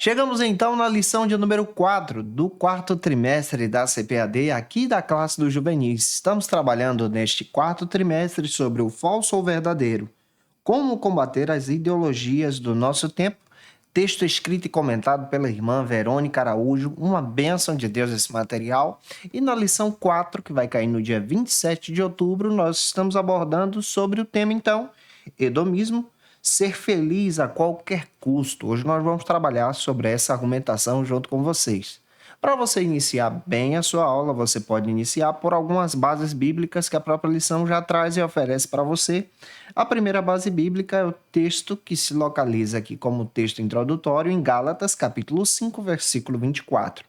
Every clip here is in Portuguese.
Chegamos então na lição de número 4 do quarto trimestre da CPAD, aqui da classe dos juvenis. Estamos trabalhando neste quarto trimestre sobre o falso ou verdadeiro, como combater as ideologias do nosso tempo, texto escrito e comentado pela irmã Verônica Araújo, uma bênção de Deus esse material. E na lição 4, que vai cair no dia 27 de outubro, nós estamos abordando sobre o tema então, hedonismo, ser feliz a qualquer custo. Hoje nós vamos trabalhar sobre essa argumentação junto com vocês. Para você iniciar bem a sua aula, você pode iniciar por algumas bases bíblicas que a própria lição já traz e oferece para você. A primeira base bíblica é o texto que se localiza aqui como texto introdutório em Gálatas, capítulo 5, versículo 24.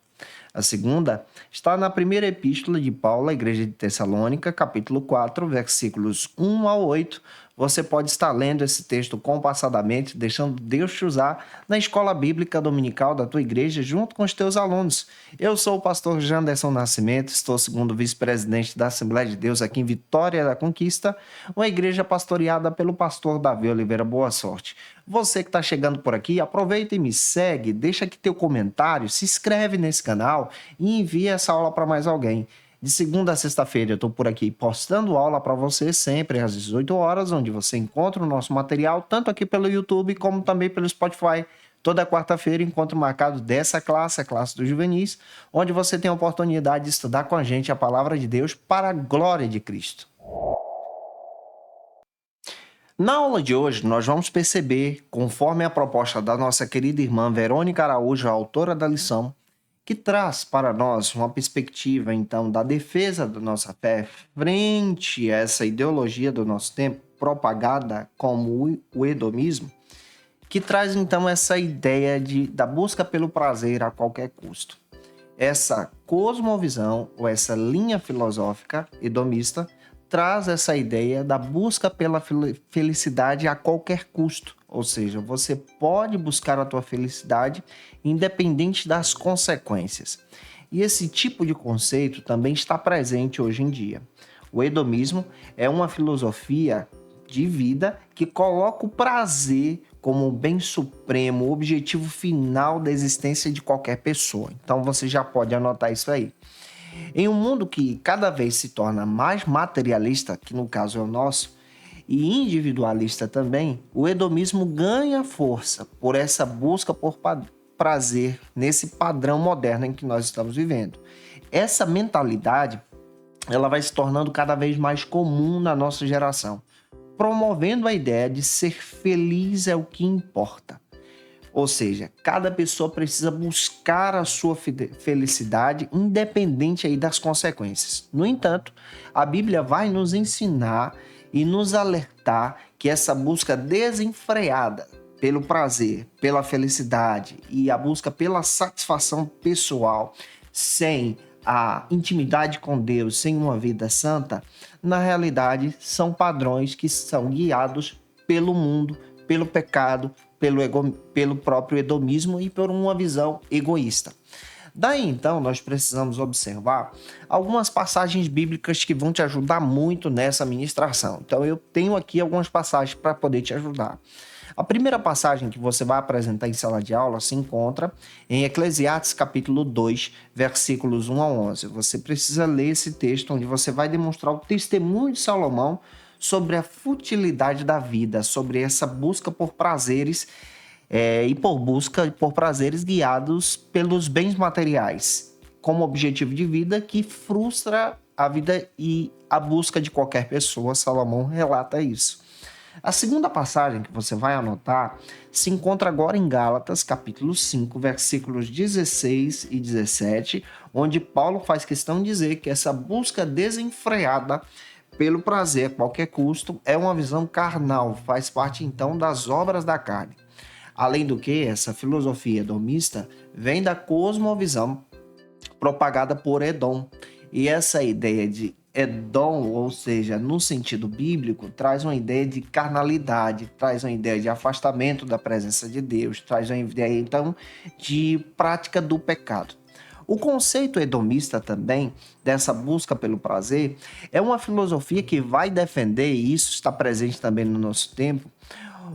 A segunda está na primeira epístola de Paulo à igreja de Tessalônica, capítulo 4, versículos 1 a 8. Você pode estar lendo esse texto compassadamente, deixando Deus te usar na escola bíblica dominical da tua igreja junto com os teus alunos. Eu sou o pastor Janderson Nascimento, estou segundo vice-presidente da Assembleia de Deus aqui em Vitória da Conquista, uma igreja pastoreada pelo pastor Davi Oliveira Boa Sorte. Você que está chegando por aqui, aproveita e me segue, deixa aqui teu comentário, se inscreve nesse canal e envia essa aula para mais alguém. De segunda a sexta-feira eu estou por aqui postando aula para você sempre às 18 horas, onde você encontra o nosso material, tanto aqui pelo YouTube como também pelo Spotify. Toda quarta-feira, encontro marcado dessa classe, a classe dos juvenis, onde você tem a oportunidade de estudar com a gente a palavra de Deus para a glória de Cristo. Na aula de hoje, nós vamos perceber, conforme a proposta da nossa querida irmã Verônica Araújo, a autora da lição, que traz para nós uma perspectiva, então, da defesa da nossa fé frente a essa ideologia do nosso tempo, propagada como o hedonismo, que traz, então, essa ideia da busca pelo prazer a qualquer custo. Essa cosmovisão, ou essa linha filosófica hedonista, traz essa ideia da busca pela felicidade a qualquer custo. Ou seja, você pode buscar a tua felicidade independente das consequências. E esse tipo de conceito também está presente hoje em dia. O hedonismo é uma filosofia de vida que coloca o prazer como o bem supremo, o objetivo final da existência de qualquer pessoa. Então você já pode anotar isso aí. Em um mundo que cada vez se torna mais materialista, que no caso é o nosso, e individualista também, o hedonismo ganha força por essa busca por prazer nesse padrão moderno em que nós estamos vivendo. Essa mentalidade, ela vai se tornando cada vez mais comum na nossa geração, promovendo a ideia de ser feliz é o que importa. Ou seja, cada pessoa precisa buscar a sua felicidade independente aí das consequências. No entanto, a Bíblia vai nos ensinar e nos alertar que essa busca desenfreada pelo prazer, pela felicidade e a busca pela satisfação pessoal, sem a intimidade com Deus, sem uma vida santa, na realidade são padrões que são guiados pelo mundo, pelo pecado, pelo próprio hedonismo e por uma visão egoísta. Daí, então, nós precisamos observar algumas passagens bíblicas que vão te ajudar muito nessa ministração. Então, eu tenho aqui algumas passagens para poder te ajudar. A primeira passagem que você vai apresentar em sala de aula se encontra em Eclesiastes capítulo 2, versículos 1 a 11. Você precisa ler esse texto onde você vai demonstrar o testemunho de Salomão sobre a futilidade da vida, sobre essa busca por prazeres e por prazeres guiados pelos bens materiais, como objetivo de vida que frustra a vida e a busca de qualquer pessoa. Salomão relata isso. A segunda passagem que você vai anotar se encontra agora em Gálatas, capítulo 5, versículos 16 e 17, onde Paulo faz questão de dizer que essa busca desenfreada pelo prazer a qualquer custo é uma visão carnal, faz parte então das obras da carne. Além do que, essa filosofia hedonista vem da cosmovisão propagada por Edom. E essa ideia de Edom, ou seja, no sentido bíblico, traz uma ideia de carnalidade, traz uma ideia de afastamento da presença de Deus, traz uma ideia, então, de prática do pecado. O conceito hedomista também, dessa busca pelo prazer, é uma filosofia que vai defender, e isso está presente também no nosso tempo,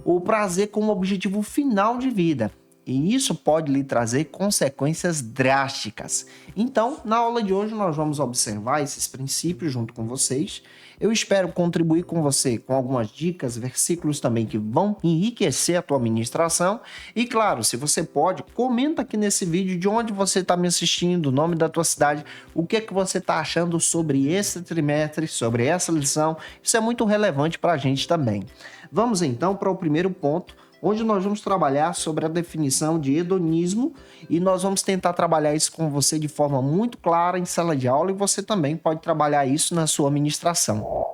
o prazer como objetivo final de vida. E isso pode lhe trazer consequências drásticas. Então, na aula de hoje, nós vamos observar esses princípios junto com vocês. Eu espero contribuir com você com algumas dicas, versículos também que vão enriquecer a tua ministração. E claro, se você pode, comenta aqui nesse vídeo de onde você está me assistindo, o nome da tua cidade, o que é que você está achando sobre esse trimestre, sobre essa lição. Isso é muito relevante para a gente também. Vamos então para o primeiro ponto, onde nós vamos trabalhar sobre a definição de hedonismo e nós vamos tentar trabalhar isso com você de forma muito clara em sala de aula e você também pode trabalhar isso na sua ministração.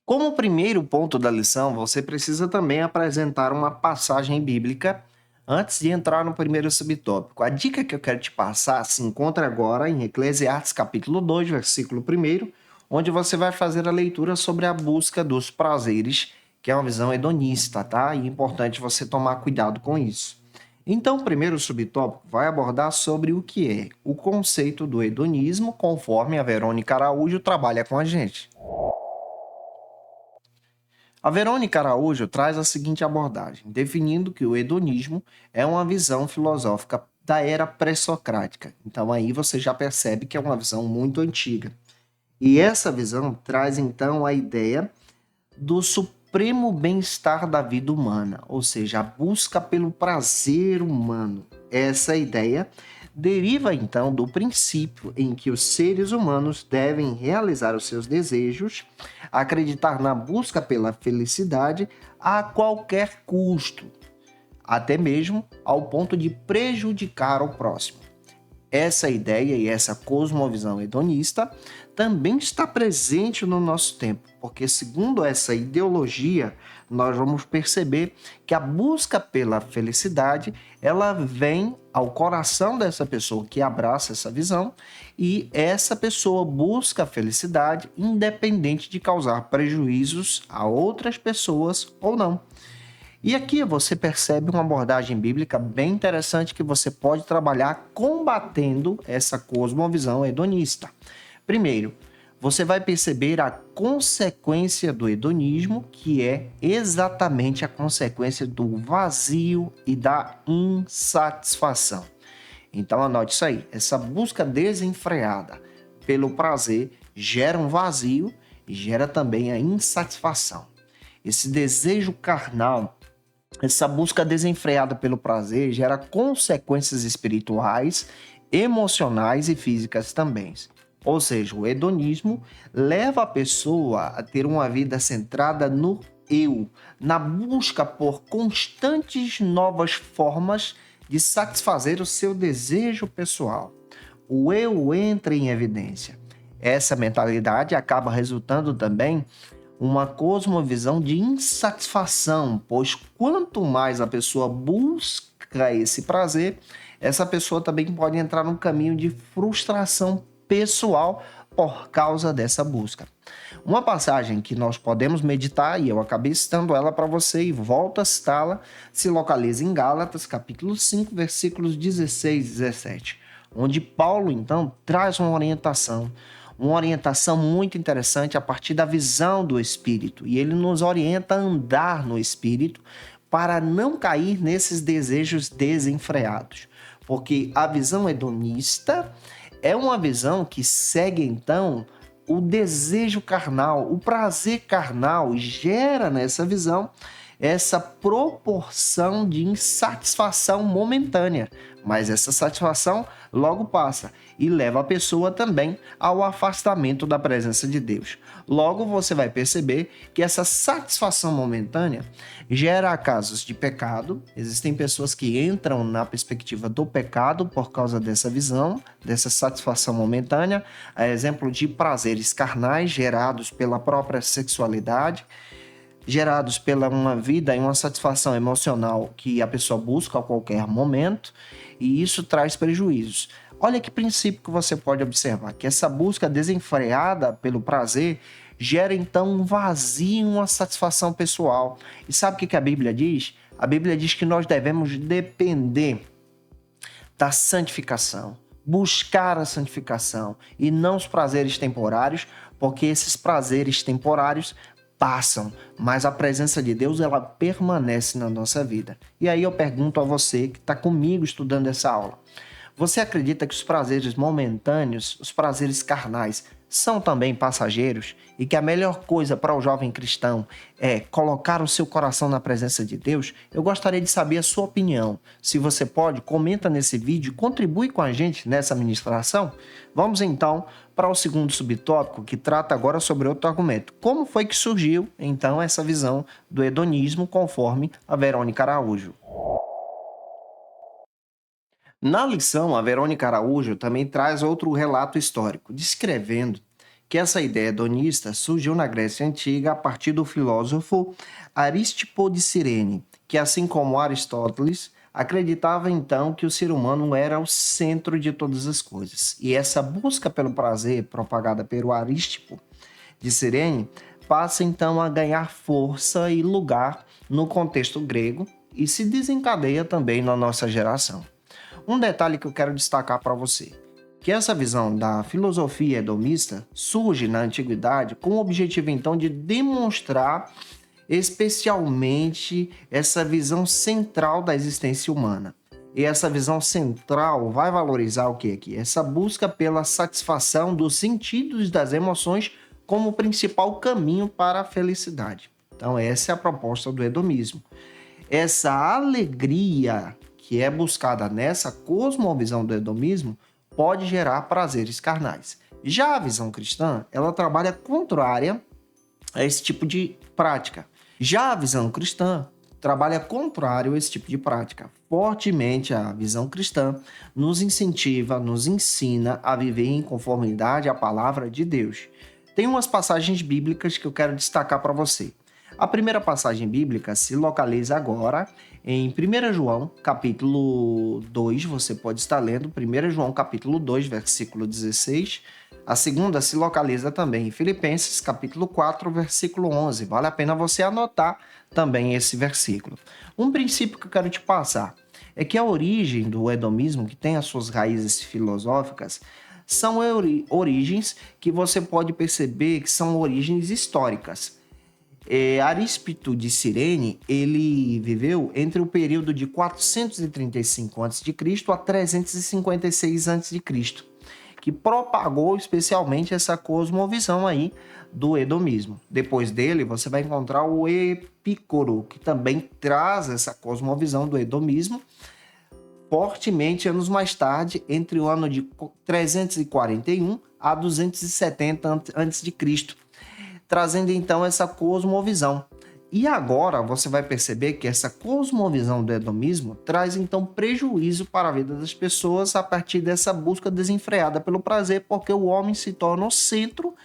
Como primeiro ponto da lição, você precisa também apresentar uma passagem bíblica antes de entrar no primeiro subtópico. A dica que eu quero te passar se encontra agora em Eclesiastes capítulo 2, versículo 1, onde você vai fazer a leitura sobre a busca dos prazeres, que é uma visão hedonista, tá? E é importante você tomar cuidado com isso. Então, o primeiro subtópico vai abordar sobre o que é o conceito do hedonismo, conforme a Verônica Araújo trabalha com a gente. A Verônica Araújo traz a seguinte abordagem, definindo que o hedonismo é uma visão filosófica da era pré-socrática. Então, aí você já percebe que é uma visão muito antiga. E essa visão traz, então, a ideia do supremo bem-estar da vida humana, ou seja, a busca pelo prazer humano. Essa ideia deriva, então, do princípio em que os seres humanos devem realizar os seus desejos, acreditar na busca pela felicidade a qualquer custo, até mesmo ao ponto de prejudicar o próximo. Essa ideia e essa cosmovisão hedonista também está presente no nosso tempo, porque segundo essa ideologia, nós vamos perceber que a busca pela felicidade, ela vem ao coração dessa pessoa que abraça essa visão e essa pessoa busca a felicidade independente de causar prejuízos a outras pessoas ou não. E aqui você percebe uma abordagem bíblica bem interessante que você pode trabalhar combatendo essa cosmovisão hedonista. Primeiro, você vai perceber a consequência do hedonismo, que é exatamente a consequência do vazio e da insatisfação. Então anote isso aí, essa busca desenfreada pelo prazer gera um vazio e gera também a insatisfação. Esse desejo carnal, essa busca desenfreada pelo prazer gera consequências espirituais, emocionais e físicas também. Ou seja, o hedonismo leva a pessoa a ter uma vida centrada no eu, na busca por constantes novas formas de satisfazer o seu desejo pessoal. O eu entra em evidência. Essa mentalidade acaba resultando também uma cosmovisão de insatisfação, pois quanto mais a pessoa busca esse prazer, essa pessoa também pode entrar num caminho de frustração pessoal por causa dessa busca. Uma passagem que nós podemos meditar, e eu acabei citando ela para você e volto a citá-la, se localiza em Gálatas, capítulo 5, versículos 16 e 17, onde Paulo, então, traz uma orientação muito interessante a partir da visão do Espírito. E ele nos orienta a andar no Espírito para não cair nesses desejos desenfreados. Porque a visão hedonista é uma visão que segue, então, o desejo carnal, o prazer carnal, e gera nessa visão essa proporção de insatisfação momentânea, mas essa satisfação logo passa e leva a pessoa também ao afastamento da presença de Deus. Logo você vai perceber que essa satisfação momentânea gera casos de pecado. Existem pessoas que entram na perspectiva do pecado por causa dessa visão, dessa satisfação momentânea, a exemplo de prazeres carnais gerados pela própria sexualidade, gerados pela uma vida e uma satisfação emocional que a pessoa busca a qualquer momento, e isso traz prejuízos. Olha que princípio que você pode observar, que essa busca desenfreada pelo prazer gera então um vazio, uma satisfação pessoal. E sabe o que a Bíblia diz? A Bíblia diz que nós devemos depender da santificação, buscar a santificação e não os prazeres temporários, porque esses prazeres temporários passam, mas a presença de Deus ela permanece na nossa vida. E aí eu pergunto a você que está comigo estudando essa aula: você acredita que os prazeres momentâneos, os prazeres carnais, são também passageiros e que a melhor coisa para o jovem cristão é colocar o seu coração na presença de Deus? Eu gostaria de saber a sua opinião. Se você pode, comenta nesse vídeo, contribui com a gente nessa ministração. Vamos então para o segundo subtópico, que trata agora sobre outro argumento. Como foi que surgiu então essa visão do hedonismo conforme a Verônica Araújo? Na lição, a Verônica Araújo também traz outro relato histórico, descrevendo que essa ideia hedonista surgiu na Grécia Antiga a partir do filósofo Arístipo de Cirene, que, assim como Aristóteles, acreditava então que o ser humano era o centro de todas as coisas. E essa busca pelo prazer, propagada pelo Arístipo de Cirene, passa então a ganhar força e lugar no contexto grego e se desencadeia também na nossa geração. Um detalhe que eu quero destacar para você, que essa visão da filosofia hedonista surge na antiguidade com o objetivo então de demonstrar especialmente essa visão central da existência humana. E essa visão central vai valorizar o que aqui? Essa busca pela satisfação dos sentidos e das emoções como principal caminho para a felicidade. Então essa é a proposta do hedonismo. Essa alegria que é buscada nessa cosmovisão do hedonismo pode gerar prazeres carnais. Já a visão cristã, ela trabalha contrária a esse tipo de prática. Já a visão cristã trabalha contrário a esse tipo de prática. Fortemente a visão cristã nos incentiva, nos ensina a viver em conformidade à palavra de Deus. Tem umas passagens bíblicas que eu quero destacar para você. A primeira passagem bíblica se localiza agora em 1 João, capítulo 2, você pode estar lendo 1 João, capítulo 2, versículo 16. A segunda se localiza também em Filipenses, capítulo 4, versículo 11. Vale a pena você anotar também esse versículo. Um princípio que eu quero te passar é que a origem do hedonismo, que tem as suas raízes filosóficas, são origens que você pode perceber que são origens históricas. Arístipo de Cirene, ele viveu entre o período de 435 a.C. a 356 a.C., que propagou especialmente essa cosmovisão aí do hedonismo. Depois dele, você vai encontrar o Epicuro, que também traz essa cosmovisão do hedonismo fortemente anos mais tarde, entre o ano de 341 a 270 a.C., trazendo então essa cosmovisão. E agora você vai perceber que essa cosmovisão do hedonismo traz então prejuízo para a vida das pessoas a partir dessa busca desenfreada pelo prazer, porque o homem se torna o centro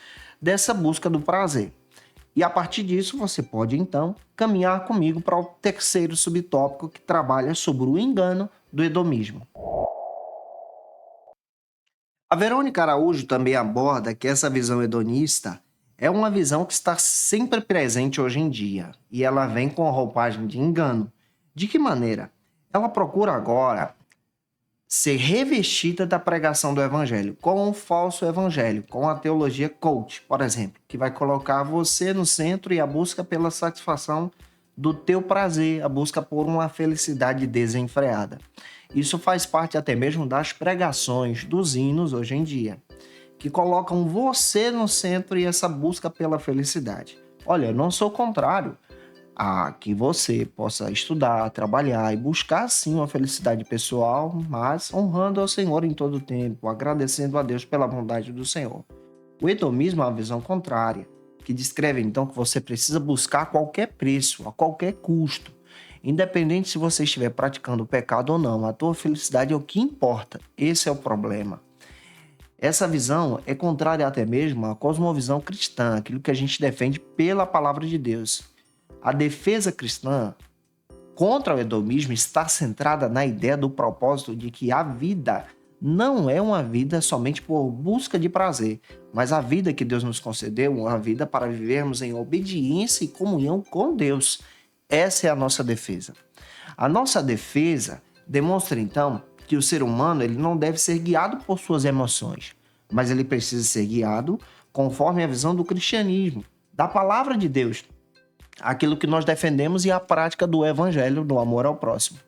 dessa busca do prazer. E a partir disso você pode então caminhar comigo para o terceiro subtópico, que trabalha sobre o engano do hedonismo. A Verônica Araújo também aborda que essa visão hedonista é uma visão que está sempre presente hoje em dia, e ela vem com a roupagem de engano. De que maneira? Ela procura agora ser revestida da pregação do evangelho, com um falso evangelho, com a teologia coach, por exemplo, que vai colocar você no centro e a busca pela satisfação do teu prazer, a busca por uma felicidade desenfreada. Isso faz parte até mesmo das pregações, dos hinos hoje em dia, que colocam você no centro e essa busca pela felicidade. Olha, eu não sou contrário a que você possa estudar, trabalhar e buscar sim uma felicidade pessoal, mas honrando ao Senhor em todo o tempo, agradecendo a Deus pela bondade do Senhor. O hedonismo é uma visão contrária, que descreve então que você precisa buscar a qualquer preço, a qualquer custo. Independente se você estiver praticando o pecado ou não, a tua felicidade é o que importa. Esse é o problema. Essa visão é contrária até mesmo à cosmovisão cristã, aquilo que a gente defende pela palavra de Deus. A defesa cristã contra o hedonismo está centrada na ideia do propósito de que a vida não é uma vida somente por busca de prazer, mas a vida que Deus nos concedeu, uma vida para vivermos em obediência e comunhão com Deus. Essa é a nossa defesa. A nossa defesa demonstra então que o ser humano ele não deve ser guiado por suas emoções, mas ele precisa ser guiado conforme a visão do cristianismo, da palavra de Deus, aquilo que nós defendemos e a prática do evangelho do amor ao próximo.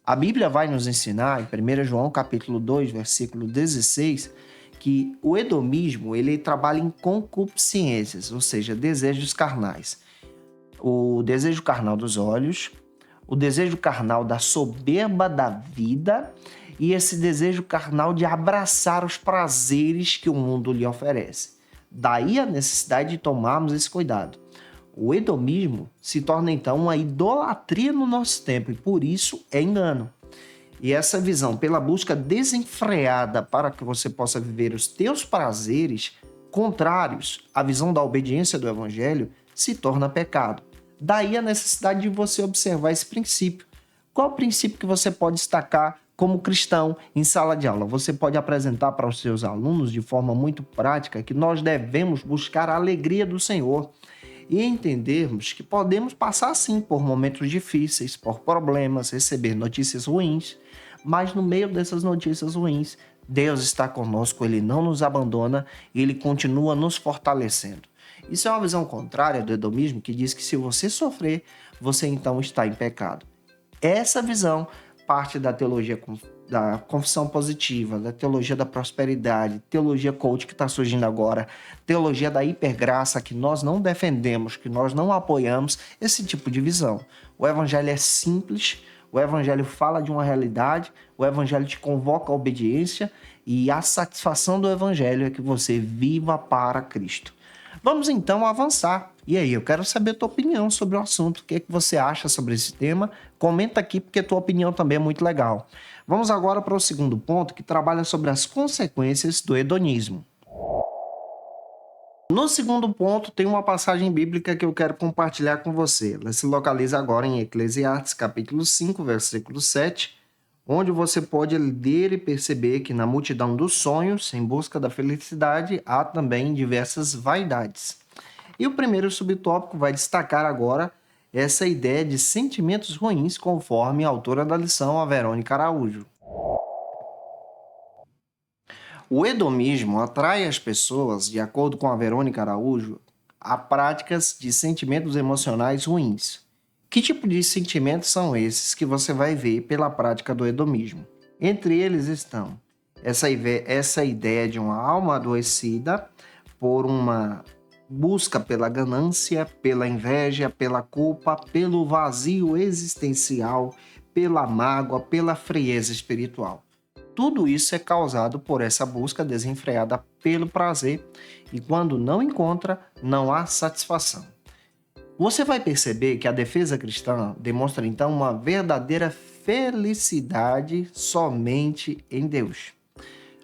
A Bíblia vai nos ensinar, em 1 João capítulo 2, versículo 16, que o edomismo ele trabalha em concupiscências, ou seja, desejos carnais. O desejo carnal dos olhos, o desejo carnal da soberba da vida e esse desejo carnal de abraçar os prazeres que o mundo lhe oferece. Daí a necessidade de tomarmos esse cuidado. O edomismo se torna então uma idolatria no nosso tempo e por isso é engano. E essa visão pela busca desenfreada para que você possa viver os teus prazeres contrários à visão da obediência do evangelho se torna pecado. Daí a necessidade de você observar esse princípio. Qual o princípio que você pode destacar como cristão em sala de aula? Você pode apresentar para os seus alunos de forma muito prática que nós devemos buscar a alegria do Senhor e entendermos que podemos passar sim por momentos difíceis, por problemas, receber notícias ruins, mas no meio dessas notícias ruins, Deus está conosco, Ele não nos abandona e Ele continua nos fortalecendo. Isso é uma visão contrária do edomismo que diz que se você sofrer, você então está em pecado. Essa visão parte da teologia da confissão positiva, da teologia da prosperidade, teologia coach que está surgindo agora, teologia da hipergraça que nós não defendemos, que nós não apoiamos, esse tipo de visão. O evangelho é simples, o evangelho fala de uma realidade, o evangelho te convoca à obediência e a satisfação do evangelho é que você viva para Cristo. Vamos então avançar. E aí, eu quero saber a tua opinião sobre o assunto. O que é que você acha sobre esse tema? Comenta aqui porque a tua opinião também é muito legal. Vamos agora para o segundo ponto, que trabalha sobre as consequências do hedonismo. No segundo ponto, tem uma passagem bíblica que eu quero compartilhar com você. Ela se localiza agora em Eclesiastes, capítulo 5, versículo 7, onde você pode ler e perceber que na multidão dos sonhos, em busca da felicidade, há também diversas vaidades. E o primeiro subtópico vai destacar agora essa ideia de sentimentos ruins, conforme a autora da lição, a Verônica Araújo. O hedonismo atrai as pessoas, de acordo com a Verônica Araújo, a práticas de sentimentos emocionais ruins. Que tipo de sentimentos são esses que você vai ver pela prática do hedonismo? Entre eles estão essa ideia de uma alma adoecida por uma busca pela ganância, pela inveja, pela culpa, pelo vazio existencial, pela mágoa, pela frieza espiritual. Tudo isso é causado por essa busca desenfreada pelo prazer e quando não encontra, não há satisfação. Você vai perceber que a defesa cristã demonstra então uma verdadeira felicidade somente em Deus.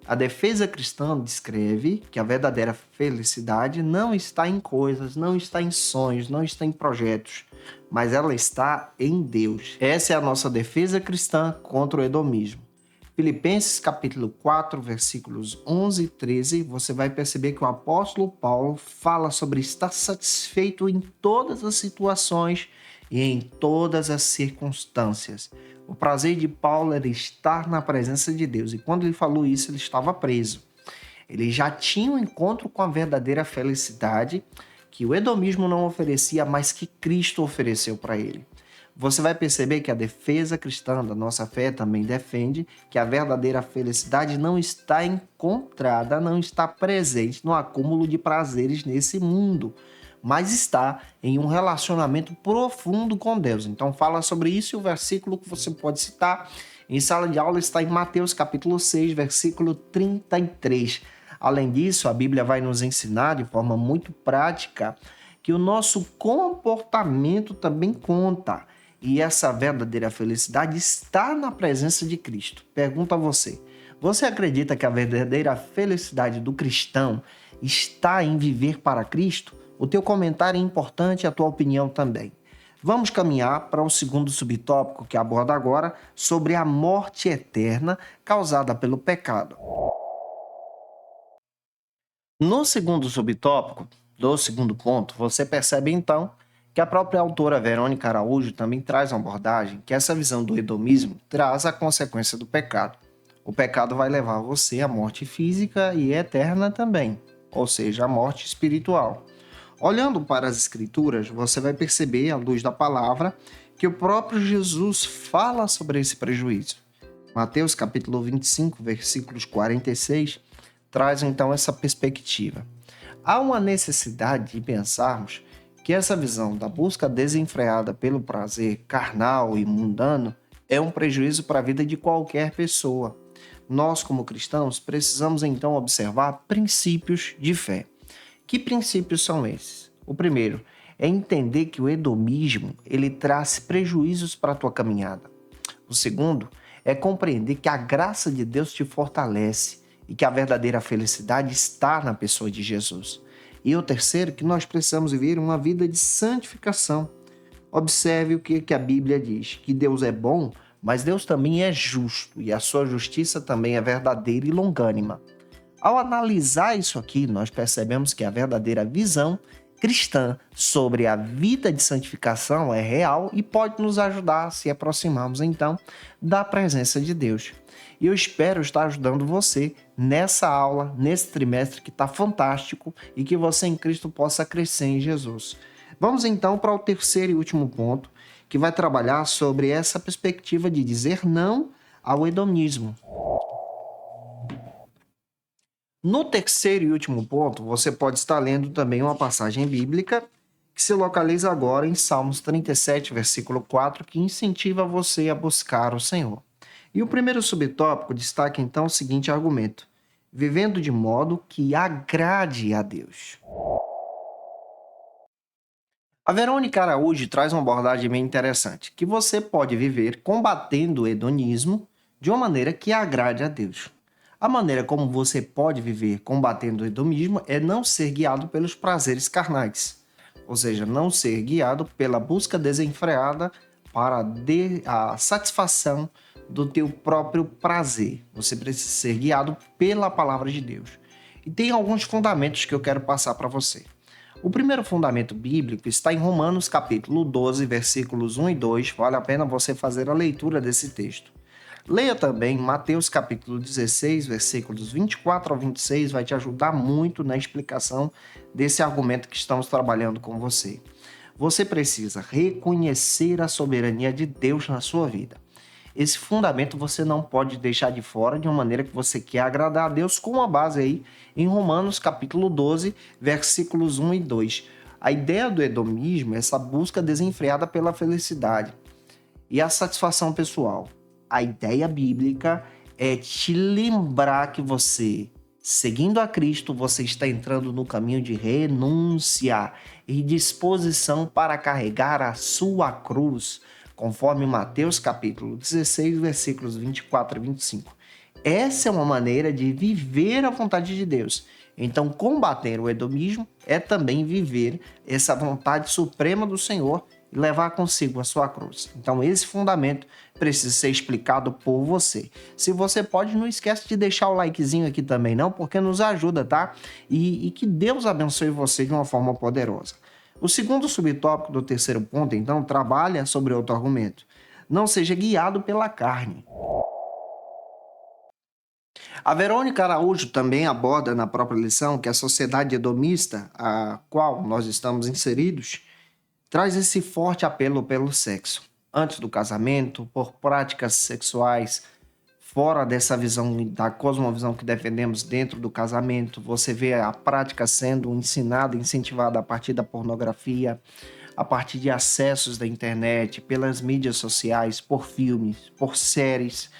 A defesa cristã descreve que a verdadeira felicidade não está em coisas, não está em sonhos, não está em projetos, mas ela está em Deus. Essa é a nossa defesa cristã contra o hedonismo. Filipenses capítulo 4, versículos 11 e 13, você vai perceber que o apóstolo Paulo fala sobre estar satisfeito em todas as situações e em todas as circunstâncias. O prazer de Paulo era estar na presença de Deus. E quando ele falou isso, ele estava preso. Ele já tinha um encontro com a verdadeira felicidade que o hedonismo não oferecia, mas que Cristo ofereceu para ele. Você vai perceber que a defesa cristã da nossa fé também defende que a verdadeira felicidade não está encontrada, não está presente no acúmulo de prazeres nesse mundo, mas está em um relacionamento profundo com Deus. Então fala sobre isso e o versículo que você pode citar em sala de aula está em Mateus capítulo 6, versículo 33. Além disso, a Bíblia vai nos ensinar de forma muito prática que o nosso comportamento também conta. E essa verdadeira felicidade está na presença de Cristo. Pergunto a você, você acredita que a verdadeira felicidade do cristão está em viver para Cristo? O teu comentário é importante e a tua opinião também. Vamos caminhar para o segundo subtópico que aborda agora sobre a morte eterna causada pelo pecado. No segundo subtópico, do segundo ponto, você percebe então que a própria autora Verônica Araújo também traz uma abordagem que essa visão do hedonismo traz a consequência do pecado. O pecado vai levar você à morte física e eterna também, ou seja, à morte espiritual. Olhando para as Escrituras, você vai perceber, à luz da palavra, que o próprio Jesus fala sobre esse prejuízo. Mateus capítulo 25, versículos 46, traz então essa perspectiva. Há uma necessidade de pensarmos que essa visão da busca desenfreada pelo prazer carnal e mundano é um prejuízo para a vida de qualquer pessoa. Nós, como cristãos, precisamos então observar princípios de fé. Que princípios são esses? O primeiro é entender que o hedonismo ele traz prejuízos para a tua caminhada. O segundo é compreender que a graça de Deus te fortalece e que a verdadeira felicidade está na pessoa de Jesus. E o terceiro, que nós precisamos viver uma vida de santificação. Observe o que a Bíblia diz, que Deus é bom, mas Deus também é justo e a sua justiça também é verdadeira e longânima. Ao analisar isso aqui, nós percebemos que a verdadeira visão cristã sobre a vida de santificação é real e pode nos ajudar a se aproximarmos então da presença de Deus. E eu espero estar ajudando você nessa aula, nesse trimestre que está fantástico e que você em Cristo possa crescer em Jesus. Vamos então para o terceiro e último ponto, que vai trabalhar sobre essa perspectiva de dizer não ao hedonismo. No terceiro e último ponto, você pode estar lendo também uma passagem bíblica que se localiza agora em Salmos 37, versículo 4, que incentiva você a buscar o Senhor. E o primeiro subtópico destaca então o seguinte argumento: vivendo de modo que agrade a Deus. A Verônica Araújo traz uma abordagem bem interessante, que você pode viver combatendo o hedonismo de uma maneira que agrade a Deus. A maneira como você pode viver combatendo o hedonismo é não ser guiado pelos prazeres carnais, ou seja, não ser guiado pela busca desenfreada para a satisfação do teu próprio prazer. Você precisa ser guiado pela palavra de Deus. E tem alguns fundamentos que eu quero passar para você. O primeiro fundamento bíblico está em Romanos capítulo 12, versículos 1 e 2. Vale a pena você fazer a leitura desse texto. Leia também Mateus capítulo 16, versículos 24 ao 26, vai te ajudar muito na explicação desse argumento que estamos trabalhando com você. Você precisa reconhecer a soberania de Deus na sua vida. Esse fundamento você não pode deixar de fora de uma maneira que você quer agradar a Deus, com uma base aí em Romanos capítulo 12, versículos 1 e 2. A ideia do hedonismo é essa busca desenfreada pela felicidade e a satisfação pessoal. A ideia bíblica é te lembrar que você, seguindo a Cristo, você está entrando no caminho de renúncia e disposição para carregar a sua cruz, conforme Mateus capítulo 16, versículos 24 e 25. Essa é uma maneira de viver a vontade de Deus. Então, combater o hedonismo é também viver essa vontade suprema do Senhor e levar consigo a sua cruz. Então, esse fundamento precisa ser explicado por você. Se você pode, não esquece de deixar o likezinho aqui também, não, porque nos ajuda, tá? E que Deus abençoe você de uma forma poderosa. O segundo subtópico do terceiro ponto, então, trabalha sobre outro argumento. Não seja guiado pela carne. A Verônica Araújo também aborda na própria lição que a sociedade edomista, a qual nós estamos inseridos, traz esse forte apelo pelo sexo. Antes do casamento, por práticas sexuais fora dessa visão, da cosmovisão que defendemos dentro do casamento. Você vê a prática sendo ensinada, incentivada a partir da pornografia, a partir de acessos da internet, pelas mídias sociais, por filmes, por séries.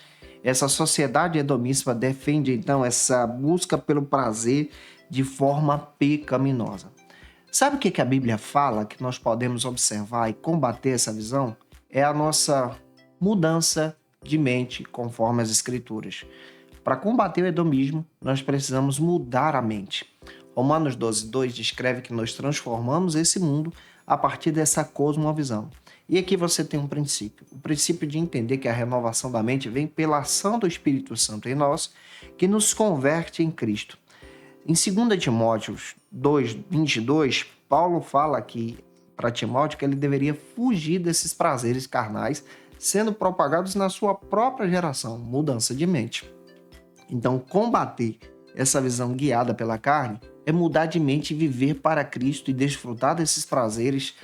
Essa sociedade hedomista defende, então, essa busca pelo prazer de forma pecaminosa. Sabe o que a Bíblia fala que nós podemos observar e combater essa visão? É a nossa mudança de mente conforme as Escrituras. Para combater o hedonismo, nós precisamos mudar a mente. Romanos 12, 2 descreve que nós transformamos esse mundo a partir dessa cosmovisão. E aqui você tem um princípio. O princípio de entender que a renovação da mente vem pela ação do Espírito Santo em nós, que nos converte em Cristo. Em 2 Timóteo 2, 22, Paulo fala aqui para Timóteo que ele deveria fugir desses prazeres carnais sendo propagados na sua própria geração, mudança de mente. Então, combater essa visão guiada pela carne é mudar de mente e viver para Cristo e desfrutar desses prazeres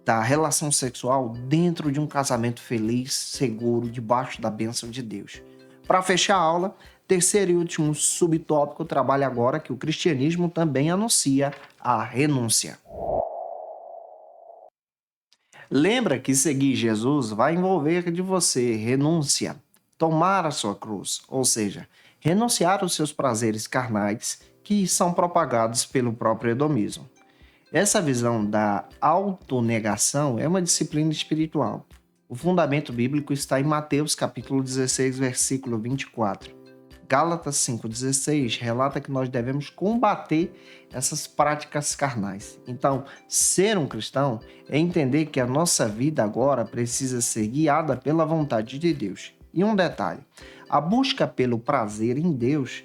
da relação sexual dentro de um casamento feliz, seguro, debaixo da bênção de Deus. Para fechar a aula, terceiro e último subtópico trabalha agora que o cristianismo também anuncia a renúncia. Lembra que seguir Jesus vai envolver de você renúncia, tomar a sua cruz, ou seja, renunciar aos seus prazeres carnais que são propagados pelo próprio hedonismo. Essa visão da autonegação é uma disciplina espiritual. O fundamento bíblico está em Mateus capítulo 16, versículo 24. Gálatas 5,16 relata que nós devemos combater essas práticas carnais. Então, ser um cristão é entender que a nossa vida agora precisa ser guiada pela vontade de Deus. E um detalhe, a busca pelo prazer em Deus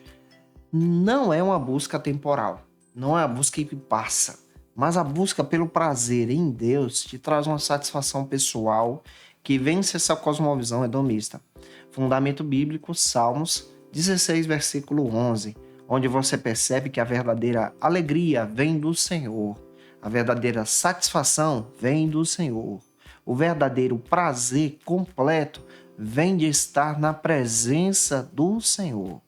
não é uma busca temporal, não é a busca que passa, mas a busca pelo prazer em Deus te traz uma satisfação pessoal que vence essa cosmovisão hedonista. Fundamento bíblico, Salmos 16, versículo 11, onde você percebe que a verdadeira alegria vem do Senhor, a verdadeira satisfação vem do Senhor, o verdadeiro prazer completo vem de estar na presença do Senhor.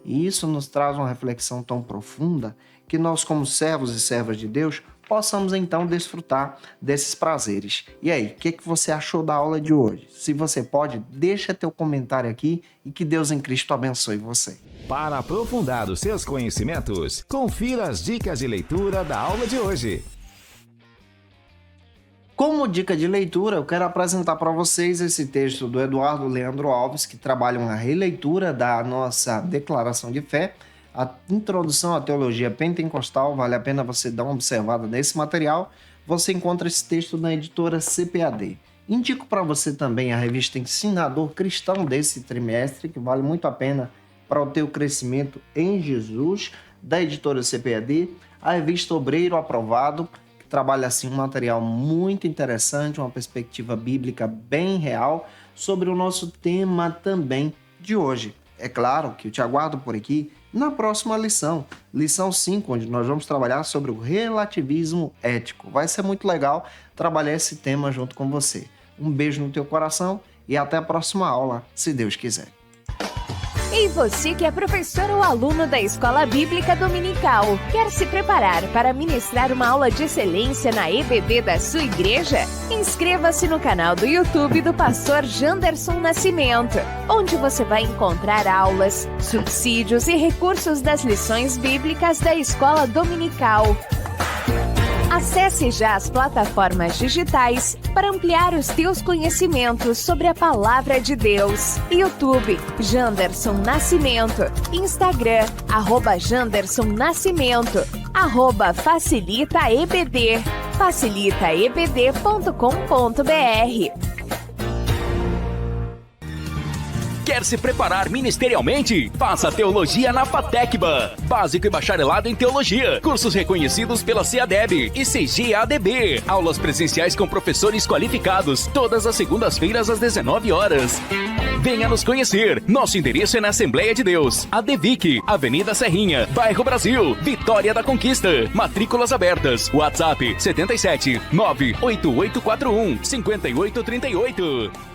E isso nos traz uma reflexão tão profunda que nós, como servos e servas de Deus, possamos então desfrutar desses prazeres. E aí, o que você achou da aula de hoje? Se você pode, deixa teu comentário aqui e que Deus em Cristo abençoe você. Para aprofundar os seus conhecimentos, confira as dicas de leitura da aula de hoje. Como dica de leitura, eu quero apresentar para vocês esse texto do Eduardo Leandro Alves, que trabalha uma releitura da nossa declaração de fé, a introdução à teologia pentecostal. Vale a pena você dar uma observada nesse material. Você encontra esse texto na editora CPAD. Indico para você também a revista Ensinador Cristão desse trimestre, que vale muito a pena para o teu crescimento em Jesus, da editora CPAD, a revista Obreiro Aprovado, que trabalha assim um material muito interessante, uma perspectiva bíblica bem real sobre o nosso tema também de hoje. É claro que eu te aguardo por aqui na próxima lição, lição 5, onde nós vamos trabalhar sobre o relativismo ético. Vai ser muito legal trabalhar esse tema junto com você. Um beijo no teu coração e até a próxima aula, se Deus quiser. E você que é professor ou aluno da Escola Bíblica Dominical, quer se preparar para ministrar uma aula de excelência na EBD da sua igreja? Inscreva-se no canal do YouTube do pastor Janderson Nascimento, onde você vai encontrar aulas, subsídios e recursos das lições bíblicas da Escola Dominical. Acesse já as plataformas digitais para ampliar os teus conhecimentos sobre a Palavra de Deus. YouTube, Janderson Nascimento. Instagram, @Janderson Nascimento. @FacilitaEBD. facilitaebd.com.br. Quer se preparar ministerialmente? Faça Teologia na FATECBA. Básico e bacharelado em Teologia. Cursos reconhecidos pela CEADEB e CGADB. Aulas presenciais com professores qualificados. Todas as segundas-feiras às 19 horas. Venha nos conhecer. Nosso endereço é na Assembleia de Deus. ADVIC, Avenida Serrinha, Bairro Brasil, Vitória da Conquista. Matrículas abertas. WhatsApp 77 98841 5838.